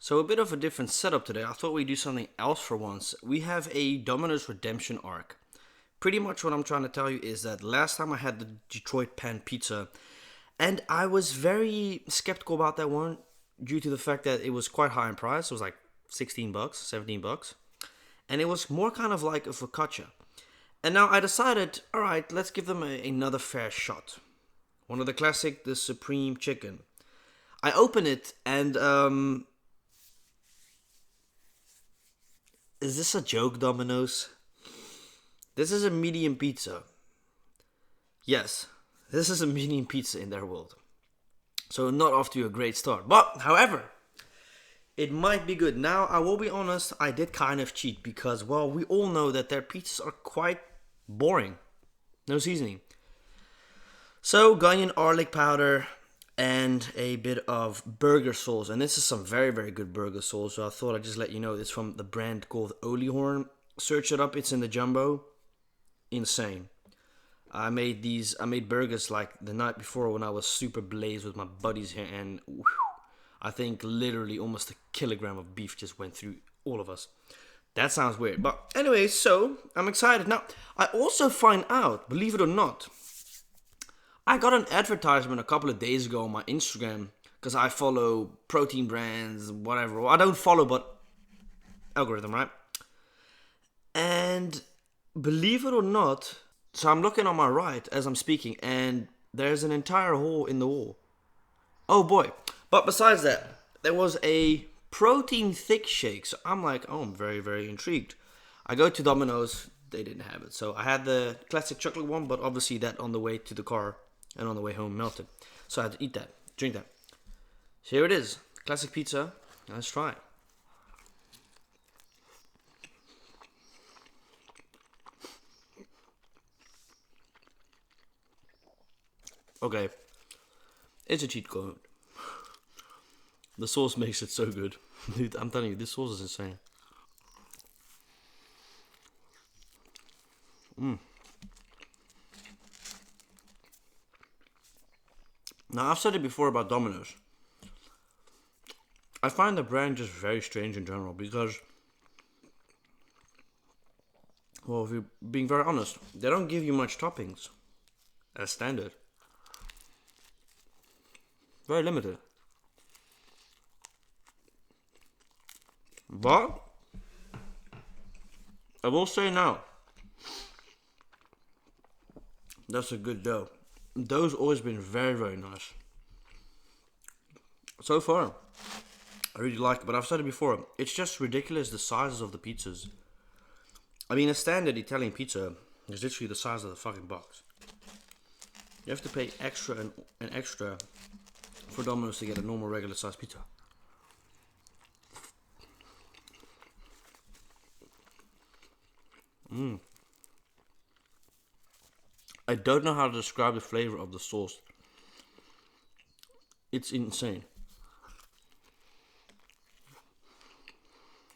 So a bit of a different setup today. I thought we'd do something else for once. We have a Domino's redemption arc. Pretty much what I'm trying to tell you is that last time I had the Detroit pan pizza, and I was very skeptical about that one due to the fact that it was quite high in price. It was like 16 bucks, 17 bucks. And it was more kind of like a focaccia. And now I decided, all right, let's give them another fair shot. One of the classic, the Supreme Chicken. I open it and is this a joke, Domino's? This is a medium pizza. Yes, this is a medium pizza in their world. So not off to a great start. But, however, it might be good. Now, I will be honest, I did kind of cheat because, well, we all know that their pizzas are quite boring. No seasoning. So, onion garlic powder and a bit of burger sauce. And this is some very, very good burger sauce. So I thought I'd just let you know it's from the brand called Olihorn. Search it up, it's in the jumbo. Insane. I made burgers like the night before when I was super blazed with my buddies here, and whew, I think literally almost a kilogram of beef just went through all of us. That sounds weird. But anyway, so I'm excited. Now, I also find out, believe it or not, I got an advertisement a couple of days ago on my Instagram because I follow protein brands, whatever. Well, I don't follow, but algorithm, right? And believe it or not, so I'm looking on my right as I'm speaking, and there's an entire hole in the wall. Oh boy. But besides that, there was a protein thick shake. So I'm like, oh, I'm very, very intrigued. I go to Domino's, they didn't have it. So I had the classic chocolate one, but obviously that on the way to the car and on the way home melted. So I had to eat that, drink that. So here it is, classic pizza. Let's try it. Okay, it's a cheat code. The sauce makes it so good. Dude, I'm telling you, this sauce is insane. Now, I've said it before about Domino's. I find the brand just very strange in general because, well, if you're being very honest, they don't give you much toppings as standard. Very limited. But I will say now, that's a good dough. Dough's always been very, very nice. So far, I really like it, but I've said it before, it's just ridiculous the sizes of the pizzas. I mean, a standard Italian pizza is literally the size of the fucking box. You have to pay extra and extra for Domino's to get a normal regular size pizza. I don't know how to describe the flavor of the sauce. It's insane.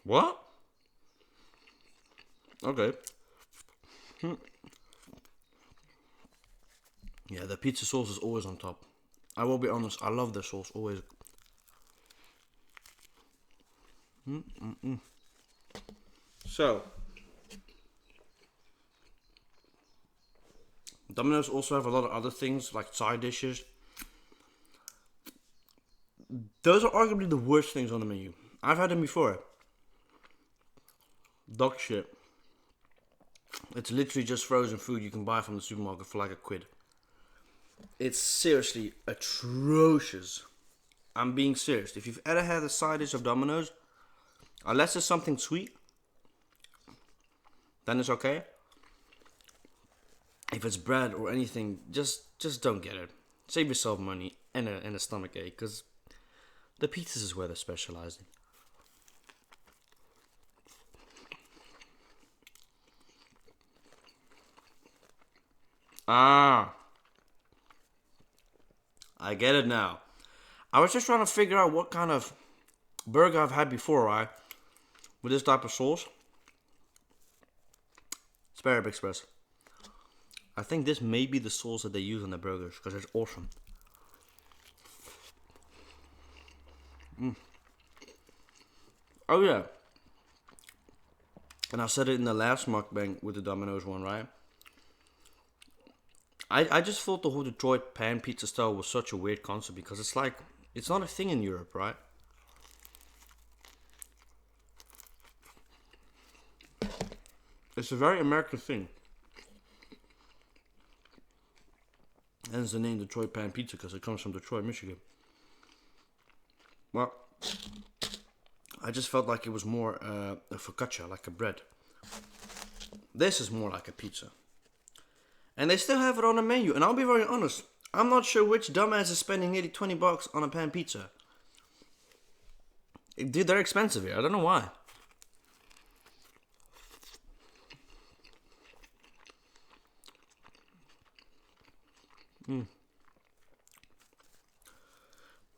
What? Okay. Yeah, the pizza sauce is always on top. I will be honest, I love their sauce, always. So, Domino's also have a lot of other things, like side dishes. Those are arguably the worst things on the menu. I've had them before. Dog shit. It's literally just frozen food you can buy from the supermarket for like £1. It's seriously atrocious. I'm being serious. If you've ever had a side dish of Domino's, unless it's something sweet, then it's okay. If it's bread or anything, just don't get it. Save yourself money and a stomach ache, because the pizzas is where they're specializing. Ah, I get it now. I was just trying to figure out what kind of burger I've had before, right? With this type of sauce. Spare Rib Express. I think this may be the sauce that they use on the burgers because it's awesome. Oh yeah. And I said it in the last mukbang with the Domino's one, right? I just thought the whole Detroit pan pizza style was such a weird concept because it's like, it's not a thing in Europe, right? It's a very American thing. Hence the name Detroit pan pizza because it comes from Detroit, Michigan. Well, I just felt like it was more a focaccia, like a bread. This is more like a pizza. And they still have it on the menu. And I'll be very honest, I'm not sure which dumbass is spending nearly $20 on a pan pizza. Dude, they're expensive here. I don't know why.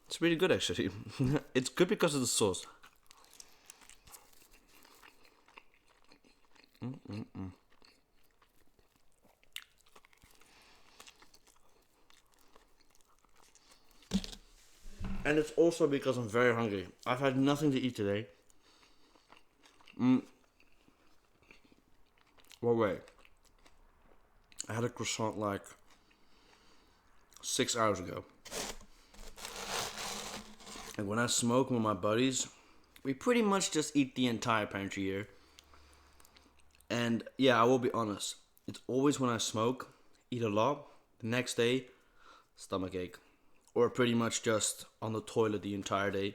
It's really good actually. It's good because of the sauce. And it's also because I'm very hungry. I've had nothing to eat today. Well, wait. I had a croissant like 6 hours ago. And when I smoke with my buddies, we pretty much just eat the entire pantry here. And yeah, I will be honest. It's always when I smoke, eat a lot, the next day, stomach ache. Or pretty much just on the toilet the entire day.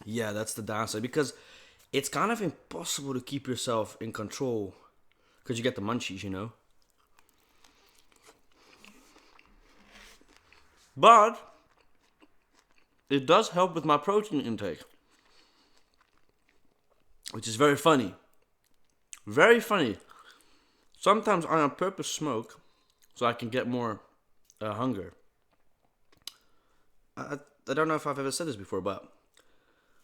Yeah, that's the downside. Because it's kind of impossible to keep yourself in control. Because you get the munchies, you know. But it does help with my protein intake. Which is very funny. Very funny. Sometimes I on purpose smoke so I can get more hunger. I don't know if I've ever said this before, but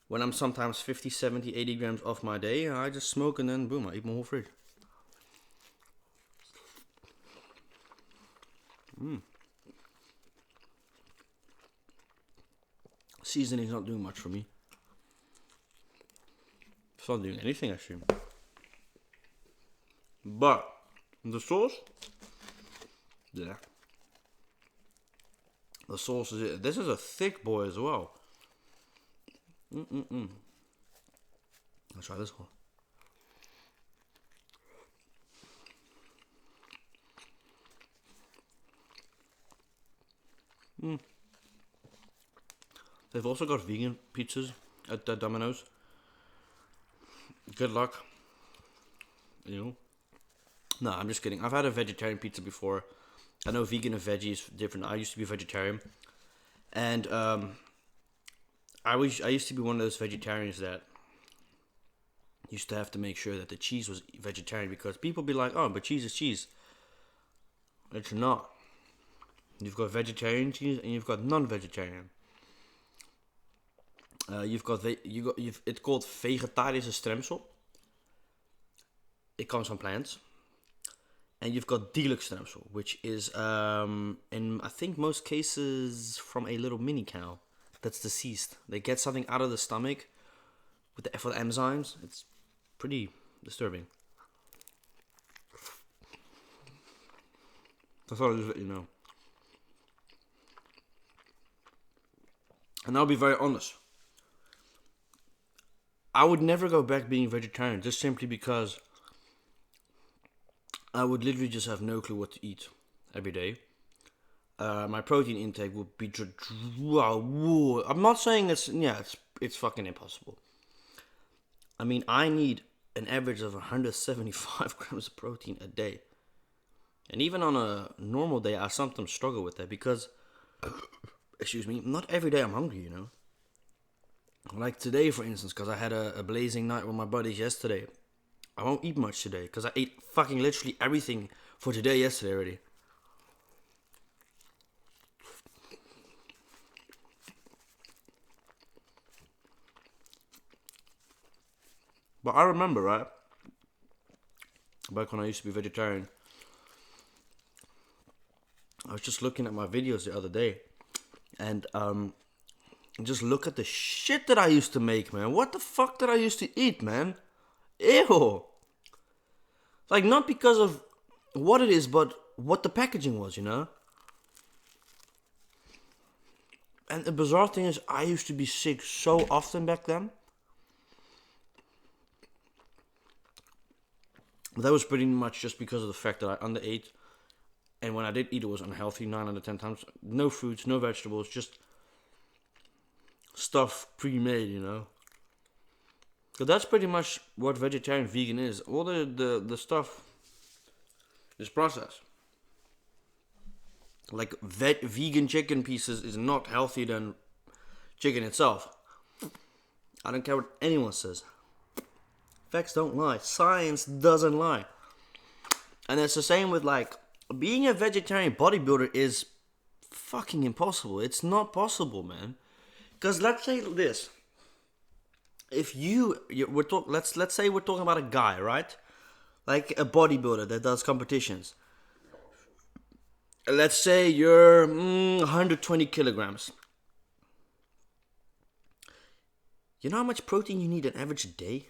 when I'm sometimes 50, 70, 80 grams off my day, I just smoke and then boom, I eat my whole fridge. Seasoning's not doing much for me. It's not doing anything actually. But the sauce, yeah. The sauce is it. This is a thick boy as well. Let's try this one. They've also got vegan pizzas at Domino's. Good luck. You know. No, I'm just kidding. I've had a vegetarian pizza before. I know vegan and veggie is different. I used to be a vegetarian, and I used to be one of those vegetarians that used to have to make sure that the cheese was vegetarian because people be like, "Oh, but cheese is cheese." It's not. You've got vegetarian cheese and you've got non-vegetarian. It's called vegetarische stremsel. It comes from plants. And you've got deluxe stremsel, which is, in I think most cases, from a little mini cow that's deceased. They get something out of the stomach for the enzymes. It's pretty disturbing. I thought I'd just let you know. And I'll be very honest. I would never go back being vegetarian, just simply because I would literally just have no clue what to eat every day. My protein intake would be... I'm not saying it's fucking impossible. I mean, I need an average of 175 grams of protein a day. And even on a normal day, I sometimes struggle with that because, excuse me, not every day I'm hungry, you know. Like today, for instance, because I had a blazing night with my buddies yesterday. I won't eat much today because I ate fucking literally everything for today yesterday already. But I remember, right, back when I used to be vegetarian, I was just looking at my videos the other day, and just look at the shit that I used to make, man. What the fuck did I used to eat, man? Ew. Like, not because of what it is, but what the packaging was, you know? And the bizarre thing is, I used to be sick so often back then. That was pretty much just because of the fact that I underate. And when I did eat, it was unhealthy 9 out of 10 times. No fruits, no vegetables, just stuff pre-made, you know? So that's pretty much what vegetarian vegan is. All the stuff is processed. Like vegan chicken pieces is not healthier than chicken itself. I don't care what anyone says. Facts don't lie. Science doesn't lie. And it's the same with like being a vegetarian bodybuilder is fucking impossible. It's not possible, man. Because let's say this. If let's say we're talking about a guy, right? Like a bodybuilder that does competitions. Let's say you're 120 kilograms. You know how much protein you need an average day?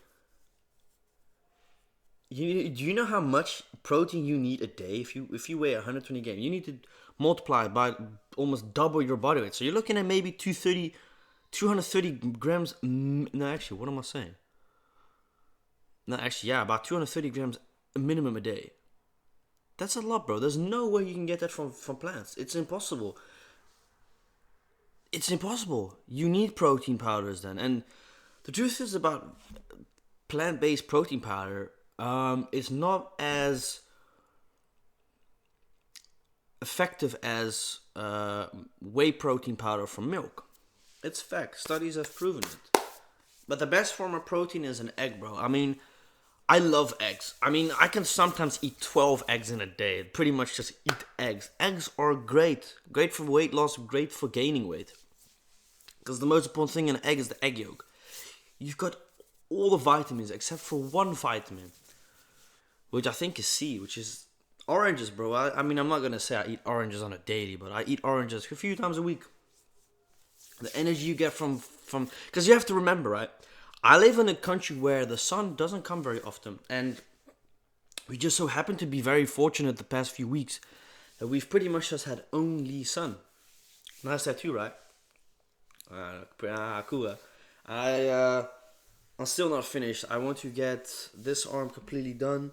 Do you know how much protein you need a day? If you weigh 120 grams, you need to multiply it by almost double your body weight. So you're looking at maybe 230 grams. No, actually, what am I saying? No, actually, yeah, about 230 grams minimum a day. That's a lot, bro. There's no way you can get that from plants. It's impossible. It's impossible. You need protein powders then. And the truth is about plant-based protein powder, it's not as effective as whey protein powder from milk. It's fact. Studies have proven it. But the best form of protein is an egg, bro. I mean, I love eggs. I mean, I can sometimes eat 12 eggs in a day. Pretty much just eat eggs. Eggs are great. Great for weight loss, great for gaining weight. Because the most important thing in an egg is the egg yolk. You've got all the vitamins except for one vitamin, which I think is C, which is oranges, bro. I mean, I'm not going to say I eat oranges on a daily, but I eat oranges a few times a week. The energy you get from because you have to remember, right? I live in a country where the sun doesn't come very often, and we just so happen to be very fortunate the past few weeks that we've pretty much just had only sun. Nice tattoo, right? Cool. I'm still not finished. I want to get this arm completely done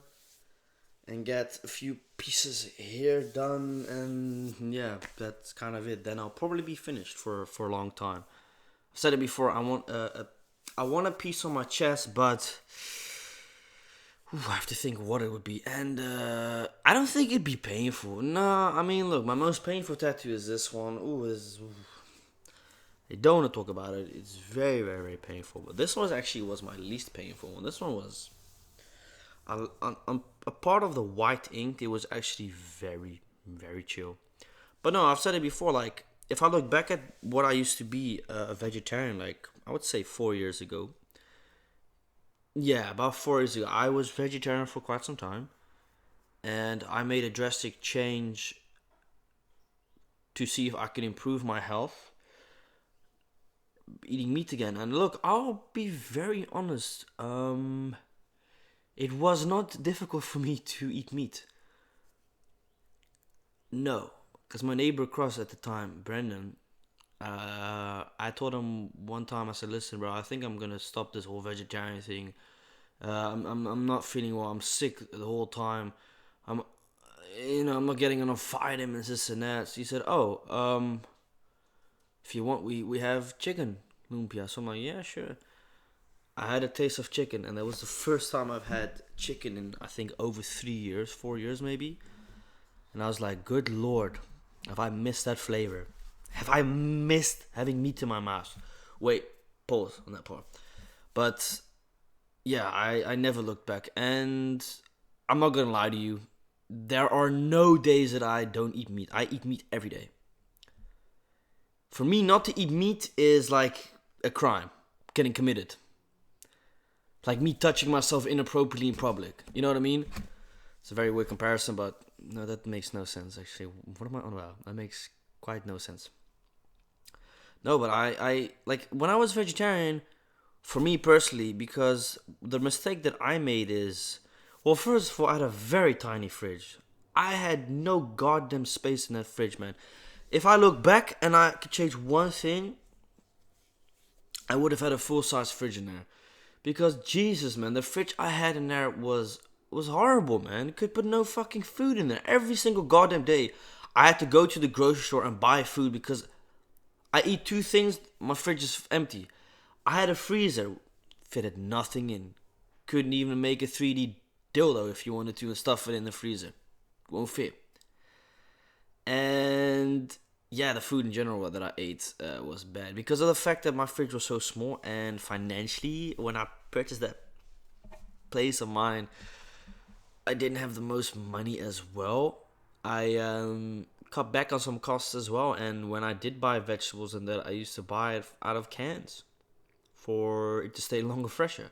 and get a few pieces here done, and yeah, that's kind of it. Then I'll probably be finished for a long time. I've said it before. I want a piece on my chest, but I have to think what it would be. And I don't think it'd be painful. Nah, I mean, look, my most painful tattoo is this one. I don't want to talk about it. It's very, very, very painful. But this one actually was my least painful one. This one was a part of the white ink. It was actually very, very chill. But no, I've said it before. Like, if I look back at what I used to be a vegetarian, like, I would say 4 years ago. Yeah, about 4 years ago. I was vegetarian for quite some time. And I made a drastic change to see if I could improve my health eating meat again. And look, I'll be very honest. It was not difficult for me to eat meat. No. Because my neighbor across at the time, Brendan, I told him one time, I said, listen, bro, I think I'm going to stop this whole vegetarian thing. I'm not feeling well. I'm sick the whole time. I'm not getting enough vitamins, this and that. So he said, if you want, we have chicken lumpia. So I'm like, yeah, sure. I had a taste of chicken, and that was the first time I've had chicken in, I think, over 3 years, 4 years maybe. And I was like, good Lord, have I missed that flavor? Have I missed having meat in my mouth? Wait, pause on that part. But yeah, I never looked back. And I'm not going to lie to you. There are no days that I don't eat meat. I eat meat every day. For me, not to eat meat is like a crime, getting committed. Like me touching myself inappropriately in public. You know what I mean? It's a very weird comparison, but no, that makes no sense, actually. What am I on about? That makes quite no sense. No, but I like when I was vegetarian, for me personally, because the mistake that I made is, well, first of all, I had a very tiny fridge. I had no goddamn space in that fridge, man. If I look back and I could change one thing, I would have had a full size fridge in there. Because Jesus, man, the fridge I had in there was horrible, man. Could put no fucking food in there. Every single goddamn day, I had to go to the grocery store and buy food because I eat two things, my fridge is empty. I had a freezer, fitted nothing in. Couldn't even make a 3D dildo if you wanted to and stuff it in the freezer. Won't fit. And yeah, the food in general that I ate was bad because of the fact that my fridge was so small, and financially, when I purchased that place of mine, I didn't have the most money as well. I cut back on some costs as well, and when I did buy vegetables and that, I used to buy it out of cans for it to stay longer fresher.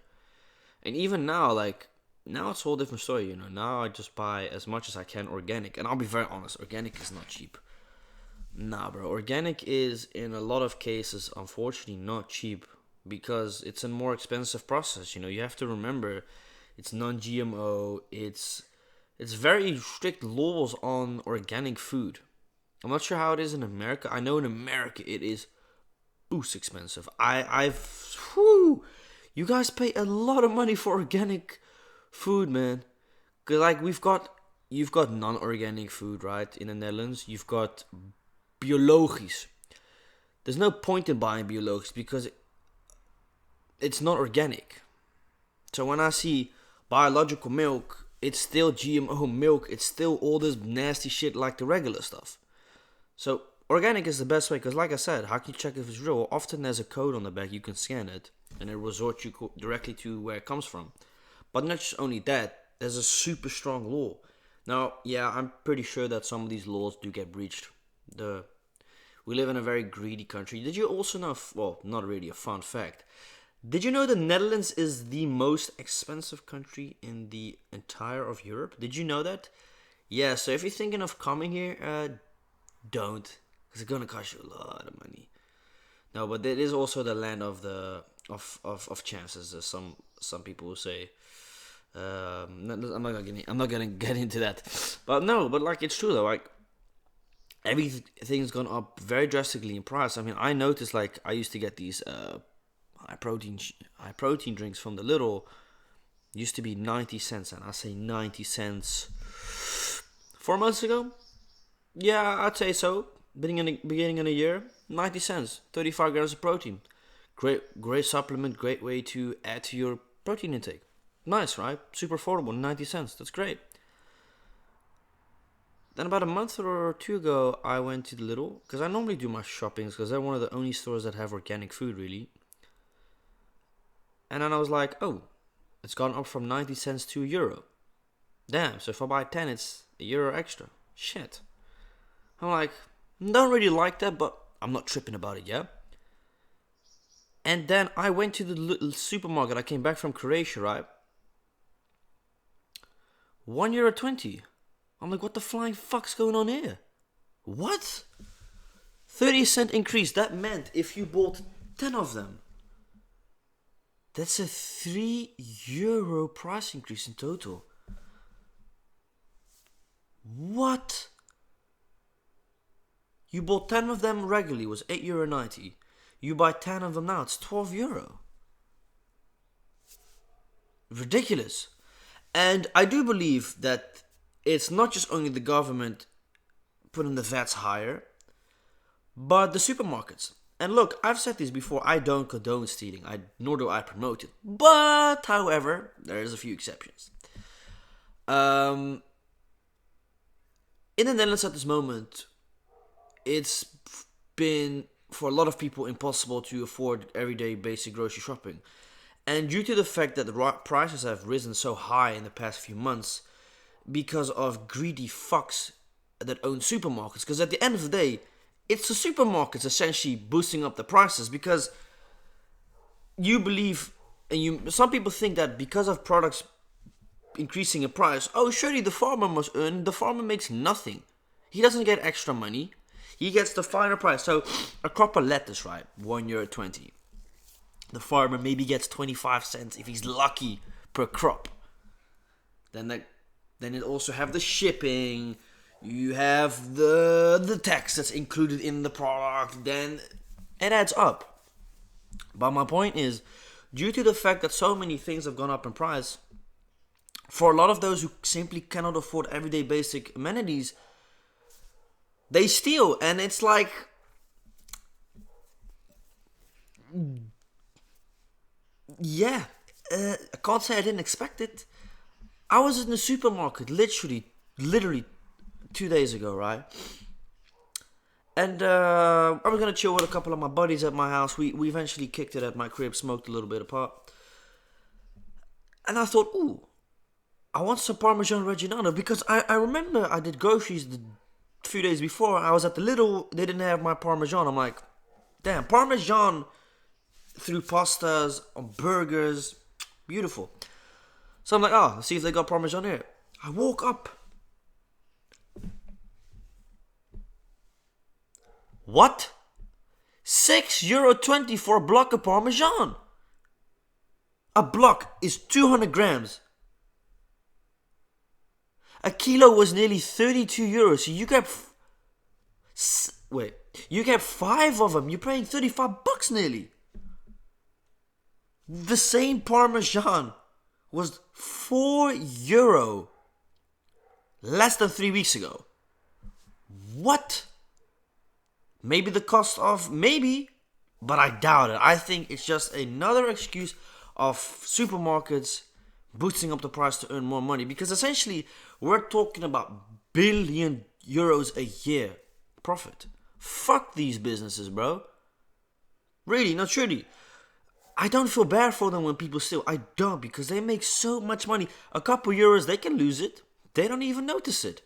And even now, like, now it's a whole different story, you know. Now I just buy as much as I can organic. And I'll be very honest, organic is not cheap. Nah, bro. Organic is, in a lot of cases, unfortunately not cheap because it's a more expensive process. You know, you have to remember it's non-GMO. It's very strict laws on organic food. I'm not sure how it is in America. I know in America it is boost expensive. Whew, you guys pay a lot of money for organic food, man. 'Cause like you've got non-organic food, right? In the Netherlands, you've got biologisch. There's no point in buying biologisch because it's not organic. So when I see biological milk, it's still GMO milk. It's still all this nasty shit like the regular stuff. So organic is the best way because, like I said, how can you check if it's real? Well, often there's a code on the back. You can scan it and it resorts you directly to where it comes from. But not just only that, there's a super strong law. Now, yeah, I'm pretty sure that some of these laws do get breached. We live in a very greedy country. Did you also know, well, not really a fun fact, did you know the Netherlands is the most expensive country in the entire of Europe? Did you know that? Yeah, so if you're thinking of coming here, don't, because it's gonna cost you a lot of money. No, but it is also the land of of chances, as some people will say. I'm not gonna get into that, but no, but like it's true though. Like everything's gone up very drastically in price. I mean, I noticed like I used to get these high protein drinks from the Lidl. Used to be 90 cents, and I say 90 cents 4 months ago. Yeah, I'd say so. Beginning in a year, 90 cents, 35 grams of protein. Great supplement, great way to add to your protein intake. Nice, right? Super affordable, 90 cents. That's great. Then about a month or two ago, I went to the Lidl, because I normally do my shoppings, because they're one of the only stores that have organic food, really. And then I was like, oh, it's gone up from 90 cents to €1. Damn, so if I buy 10, it's €1 extra. Shit. I'm like, don't really like that, but I'm not tripping about it, yeah? And then I went to the little supermarket. I came back from Croatia, right? €1.20. I'm like, what the flying fuck's going on here? What? 30-cent increase. That meant if you bought 10 of them, that's a €3 price increase in total. What? You bought 10 of them regularly, it was €8.90. You buy 10 of them now, it's €12. Ridiculous. And I do believe that it's not just only the government putting the VATs higher, but the supermarkets. And look, I've said this before, I don't condone stealing, nor do I promote it. But, however, there's a few exceptions. In the Netherlands at this moment, it's been, for a lot of people, impossible to afford everyday basic grocery shopping. And due to the fact that the prices have risen so high in the past few months, because of greedy fucks that own supermarkets, because at the end of the day, it's the supermarkets essentially boosting up the prices, because you believe, and some people think that because of products increasing in price, oh surely the farmer must earn. The farmer makes nothing. He doesn't get extra money. He gets the final price. So a crop of lettuce, right? €1.20. The farmer maybe gets 25 cents if he's lucky per crop. Then it also have the shipping. You have the tax that's included in the product. Then it adds up. But my point is, due to the fact that so many things have gone up in price, for a lot of those who simply cannot afford everyday basic amenities, they steal. And it's like, yeah, I can't say I didn't expect it. I was in the supermarket literally 2 days ago, right? And I was gonna chill with a couple of my buddies at my house. We eventually kicked it at my crib, smoked a little bit apart. And I thought, ooh, I want some Parmesan Reggiano, because I remember I did groceries a few days before. I was at the Lidl, they didn't have my Parmesan. I'm like, damn, Parmesan through pastas, on burgers, beautiful. So I'm like, oh, let's see if they got Parmesan here. I woke up. What? €6.20 for a block of Parmesan. A block is 200 grams. A kilo was nearly €32. So you get you get 5 of them. You're paying $35 nearly. The same Parmesan was €4 less than 3 weeks ago. What? Maybe the cost of, maybe, but I doubt it. I think it's just another excuse of supermarkets boosting up the price to earn more money, because essentially we're talking about billion euros a year profit. Fuck these businesses, bro. Really, not truly. I don't feel bad for them when people steal. I don't, because they make so much money. A couple euros, they can lose it. They don't even notice it.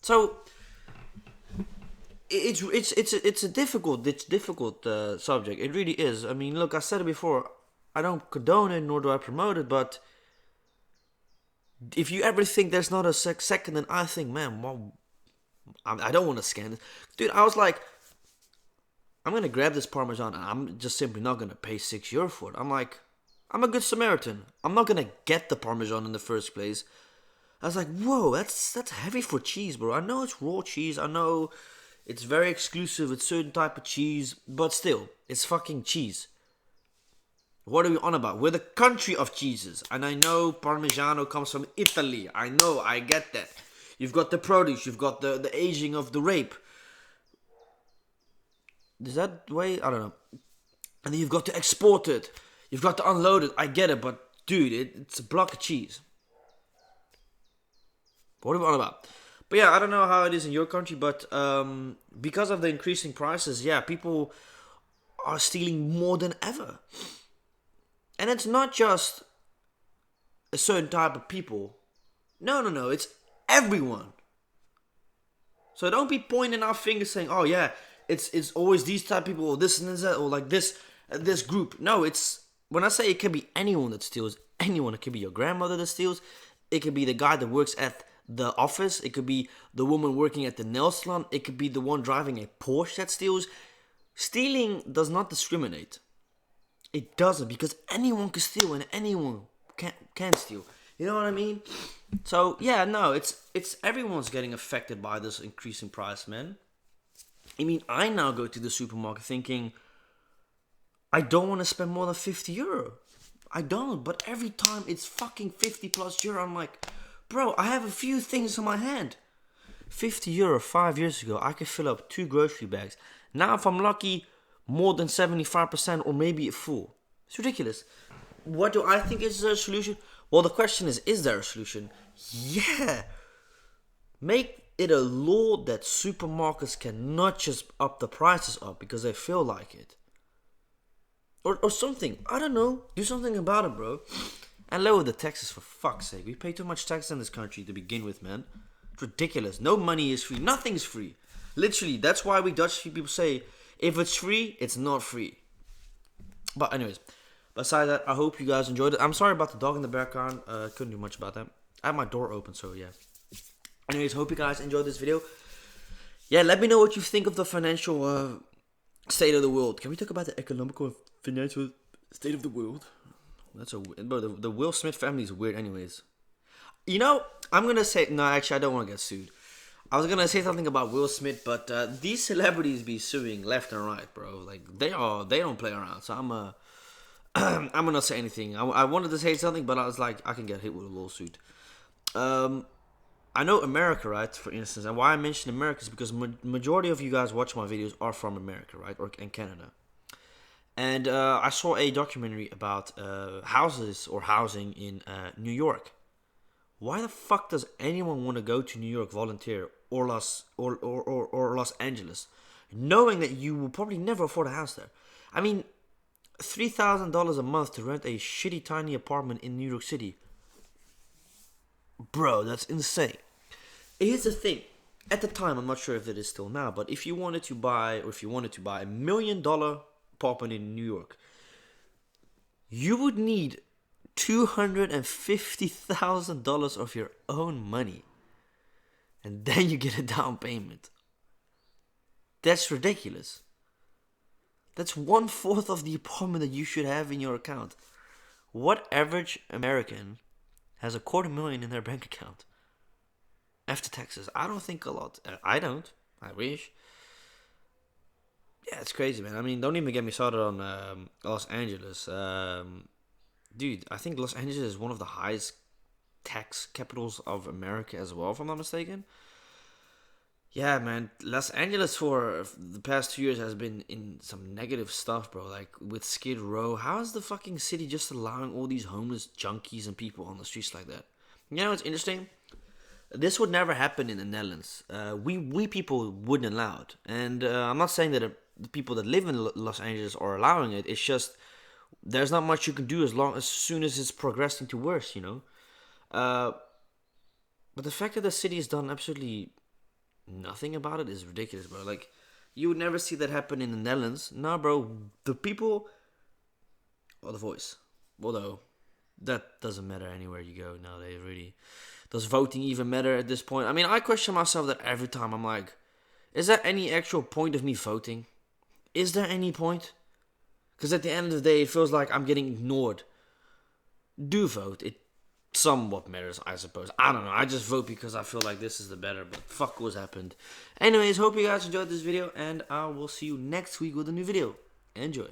So it's a difficult subject. It really is. I mean, look, I said it before. I don't condone it, nor do I promote it. But if you ever think there's not a second, then I think, man, well, I don't want to scan this, dude. I was like, I'm gonna grab this Parmesan and I'm just simply not gonna pay €6 for it. I'm like, I'm a good Samaritan. I'm not gonna get the Parmesan in the first place. I was like, whoa, that's heavy for cheese, bro. I know it's raw cheese. I know it's very exclusive. It's certain type of cheese, but still, it's fucking cheese. What are we on about? We're the country of cheeses, and I know Parmigiano comes from Italy. I know, I get that. You've got the produce. You've got the aging of the rape. Is that the way? I don't know. And then you've got to export it. You've got to unload it. I get it, but dude, it's a block of cheese. What are we on about? But yeah, I don't know how it is in your country, but because of the increasing prices, yeah, people are stealing more than ever. And it's not just a certain type of people. No, it's everyone. So don't be pointing our fingers saying, oh yeah, it's always these type of people, or this and that, or like this group. No, it's, when I say it can be anyone that steals, anyone. It could be your grandmother that steals. It could be the guy that works at the office. It could be the woman working at the nail salon. It could be the one driving a Porsche that steals. Stealing does not discriminate. It doesn't, because anyone can steal and anyone can steal. You know what I mean? So yeah, no, it's everyone's getting affected by this increasing price, man. I mean, I now go to the supermarket thinking, I don't want to spend more than €50. I don't, but every time it's fucking 50 plus euro. I'm like, bro, I have a few things in my hand. €50 5 years ago, I could fill up 2 grocery bags. Now, if I'm lucky, more than 75% or maybe a full. It's ridiculous. What do I think is a solution? Well, the question is there a solution? Yeah. Make it a law that supermarkets cannot just up the prices up because they feel like it. Or something. I don't know. Do something about it, bro. And lower the taxes, for fuck's sake. We pay too much tax in this country to begin with, man. It's ridiculous. No money is free. Nothing's free. Literally, that's why we Dutch people say, if it's free, it's not free. But anyways, besides that, I hope you guys enjoyed it. I'm sorry about the dog in the background. Couldn't do much about that. I had my door open, so yeah. Anyways, hope you guys enjoyed this video. Yeah, let me know what you think of the financial state of the world. Can we talk about the economical and financial state of the world? That's a bro. The Will Smith family is weird, anyways. You know, I'm gonna say no. Actually, I don't want to get sued. I was gonna say something about Will Smith, but these celebrities be suing left and right, bro. Like they don't play around. So I'm gonna say anything. I wanted to say something, but I was like, I can get hit with a lawsuit. Um, I know America, right? For instance, and why I mention America is because majority of you guys watch my videos are from America, right, or in Canada. And I saw a documentary about houses or housing in New York. Why the fuck does anyone want to go to New York volunteer or Los Angeles, knowing that you will probably never afford a house there? I mean, $3,000 a month to rent a shitty tiny apartment in New York City, bro, that's insane. Here's the thing. At the time, I'm not sure if it is still now, but if you wanted to buy $1 million apartment in New York, you would need $250,000 of your own money, and then you get a down payment. That's ridiculous. That's 1/4 of the apartment that you should have in your account. What average American has $250,000 in their bank account after taxes? I don't think a lot. I don't. I wish. Yeah, it's crazy, man. I mean, don't even get me started on Los Angeles. Dude, I think Los Angeles is one of the highest tax capitals of America as well, if I'm not mistaken. Yeah, man, Los Angeles for the past 2 years has been in some negative stuff, bro. Like with Skid Row, how is the fucking city just allowing all these homeless junkies and people on the streets like that? You know what's interesting? This would never happen in the Netherlands. We people wouldn't allow it, and I'm not saying that the people that live in Los Angeles are allowing it. It's just there's not much you can do as soon as it's progressing to worse, you know. Uh, but the fact that the city has done absolutely nothing about it is ridiculous, bro. Like, you would never see that happen in the Netherlands. Nah, bro. The people, or the voice. Although, that doesn't matter anywhere you go nowadays, really. Does voting even matter at this point? I mean, I question myself that every time. I'm like, is there any actual point of me voting? Is there any point? Because at the end of the day, it feels like I'm getting ignored. Do vote. It somewhat matters, I suppose. I don't know. I just vote because I feel like this is the better, but fuck what's happened. Anyways, hope you guys enjoyed this video, and I will see you next week with a new video. Enjoy.